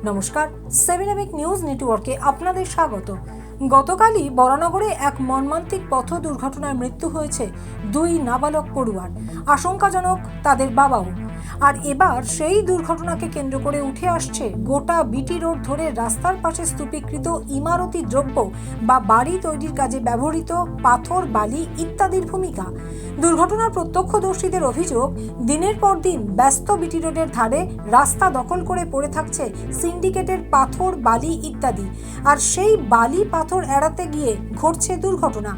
নমস্কার, 7 নিউজ নেটওয়ার্কে আপনাদের স্বাগত। গতকালই বরানগরে এক মর্মান্তিক পথ দুর্ঘটনায় মৃত্যু হয়েছে দুই নাবালক পড়ুয়ার। আশঙ্কাজনক তাদের বাবাও। আর এবার সেই দুর্ঘটনাকে কেন্দ্র করে উঠে আসছে গোটা বিটি রোড ধরে রাস্তার পাশে স্তূপীকৃত ইমারতি দ্রব্য বা বাড়ি তৈরির কাজে ব্যবহৃত পাথর, বালি ইত্যাদির ভূমিকা। দুর্ঘটনার প্রত্যক্ষদর্শীদের অভিযোগ, দিনের পর দিন ব্যস্ত বিটি রোডের ধারে রাস্তা দখল করে পড়ে থাকছে সিন্ডিকেটের পাথর, বালি ইত্যাদি। আর সেই বালি পাথর এড়াতে গিয়ে ঘটছে দুর্ঘটনা।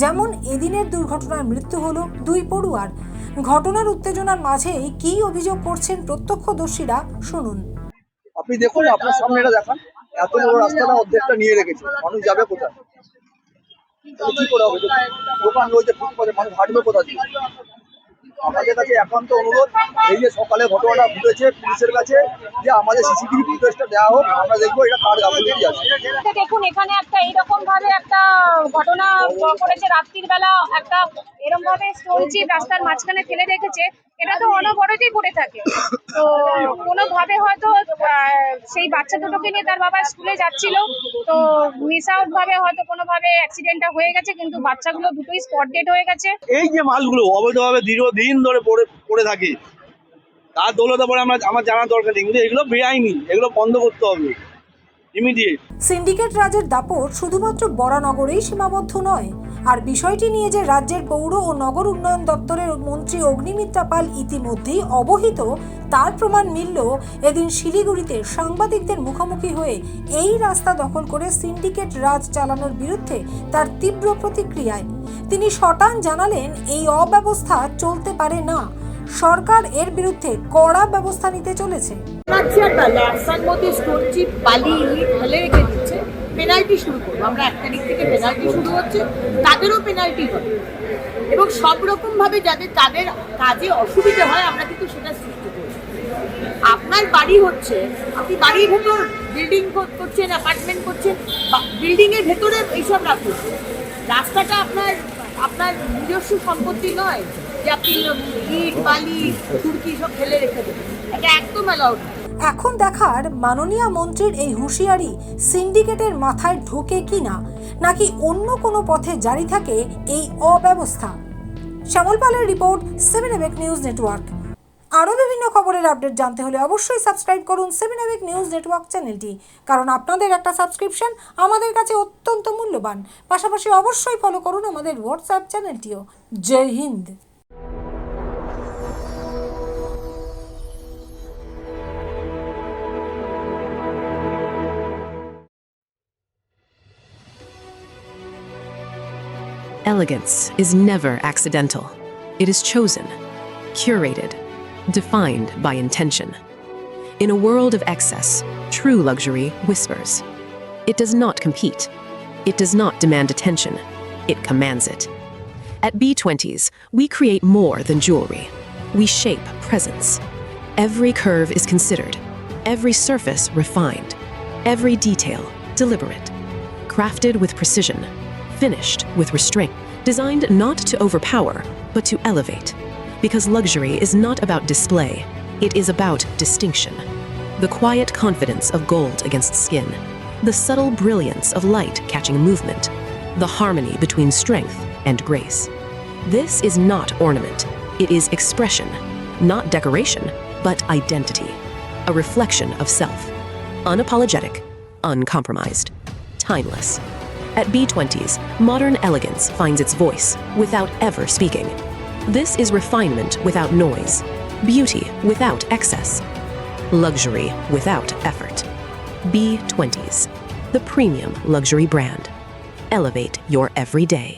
যেমন এদিনের দুর্ঘটনায় মৃত্যু হলো দুই পড়ুয়ার। ঘটনার উত্তেজনার মাঝেই কি অভিযোগ করছেন প্রত্যক্ষদর্শীরা, শুনুন। আপনি দেখুন, আপনার সামনে এটা দেখান, এত বড় রাস্তাটা অর্ধেকটা নিয়ে রেখেছে, মানুষ যাবে কোথায়? কি করে হবে? দোকান রয়েছে ফুটপাতে, মানুষ হাঁটবে কোথা দিয়ে? আমাদের কাছে একান্ত অনুরোধ, এই যে সকালে ঘটনাটা ঘটেছে পুলিশের কাছে, যে আমাদের সিসিটিভি ফুটেজটা দেওয়া হোক, আমরা দেখবো এটা কার গাফিলতি আছে। দেখুন, এখানে একটা এইরকম ভাবে একটা ঘটনা করেছে রাত্রির বেলা, একটা এরকম ভাবে স্টোন চিপ রাস্তার মাঝখানে ফেলে রেখেছে। এটা তো অনবরতই পড়ে থাকে। তো কোনোভাবে হয়তো সেই বাচ্চা দুটোকে নিয়ে তার বাবা স্কুলে যাচ্ছিল, তো মিস আউট ভাবে হয়তো কোনোভাবে অ্যাক্সিডেন্টটা হয়ে গেছে, কিন্তু বাচ্চাগুলো দুটোই স্পট ডেড হয়ে গেছে। এই যে মালগুলো অবৈধভাবে দীর্ঘদিন ধরে পড়ে থাকে, তার দৌলতে পরে আমার জানার দরকার নেই, কিন্তু এগুলো বেআইনি, এগুলো বন্ধ করতে হবে ইমিডিয়েট। সিন্ডিকেট রাজের দাপট শুধুমাত্র বরানগরেই সীমাবদ্ধ নয়। আর বিষয়টি নিয়ে যে রাজ্যের পৌর ও নগর উন্নয়ন দপ্তরের মন্ত্রী অগ্নিমিত্রা পাল ইতিমধ্যেই অবহিত, তার প্রমাণ মিলল এদিন শিলিগুড়িতে সাংবাদিকদের মুখোমুখি হয়ে এই রাস্তা দখল করে সিন্ডিকেট রাজ চালানোর বিরুদ্ধে তার তীব্র প্রতিক্রিয়ায়। তিনি শটান জানালেন, এই অব্যবস্থা চলতে পারে না, সরকার এর বিরুদ্ধে কড়া ব্যবস্থা নিতে চলেছে। রাস্তার মধ্যে স্টোন চিপ, বালি, ইট ফেলে রেখে দিচ্ছে, পেনাল্টি শুরু করবো আমরা। 1 তারিখ থেকে পেনাল্টি শুরু হচ্ছে, তাদেরও পেনাল্টি হবে এবং সব রকম ভাবে যাতে তাদের কাজে অসুবিধা হয় আমরা কিন্তু সেটা সৃষ্টি করছি। আপনার বাড়ি হচ্ছে, আপনি বাড়ির ভেতর বিল্ডিং করছেন, অ্যাপার্টমেন্ট করছেন, বিল্ডিং এর ভেতরে এইসব রাখুন। রাস্তাটা আপনার নিজস্ব সম্পত্তি নয় যে আপনি ইট, বালি, তুর্কি সব ফেলে রেখে দেবেন, এটা একদম অ্যালাউড না। এখন দেখার মাননীয় মন্ত্রীর এই হুঁশিয়ারি সিন্ডিকেটের মাথায় ঢোকে কিনা, নাকি অন্য কোনো পথে জারি থাকে এই অব্যবস্থা। শ্যামল পালের রিপোর্ট, 7 নিউজ নেটওয়ার্ক। আরও বিভিন্ন খবরের আপডেট জানতে হলে অবশ্যই সাবস্ক্রাইব করুন 7 নিউজ নেটওয়ার্ক চ্যানেলটি, কারণ আপনাদের একটা সাবস্ক্রিপশন আমাদের কাছে অত্যন্ত মূল্যবান। পাশাপাশি অবশ্যই ফলো করুন আমাদের হোয়াটসঅ্যাপ চ্যানেলটিও। Jai Hind. Elegance is never accidental. It is chosen, curated, defined by intention. In a world of excess, true luxury whispers. It does not compete. It does not demand attention. It commands it. At B20s, we create more than jewelry. We shape presence. Every curve is considered, every surface refined, every detail deliberate, crafted with precision, finished with restraint, designed not to overpower, but to elevate. Because luxury is not about display, it is about distinction. The quiet confidence of gold against skin, the subtle brilliance of light catching movement, the harmony between strength and grace. This is not ornament, it is expression, not decoration, but identity, a reflection of self, unapologetic, uncompromised, timeless. At B20s, modern elegance finds its voice without ever speaking. This is refinement without noise, beauty without excess, luxury without effort. B20s, the premium luxury brand. Elevate your everyday.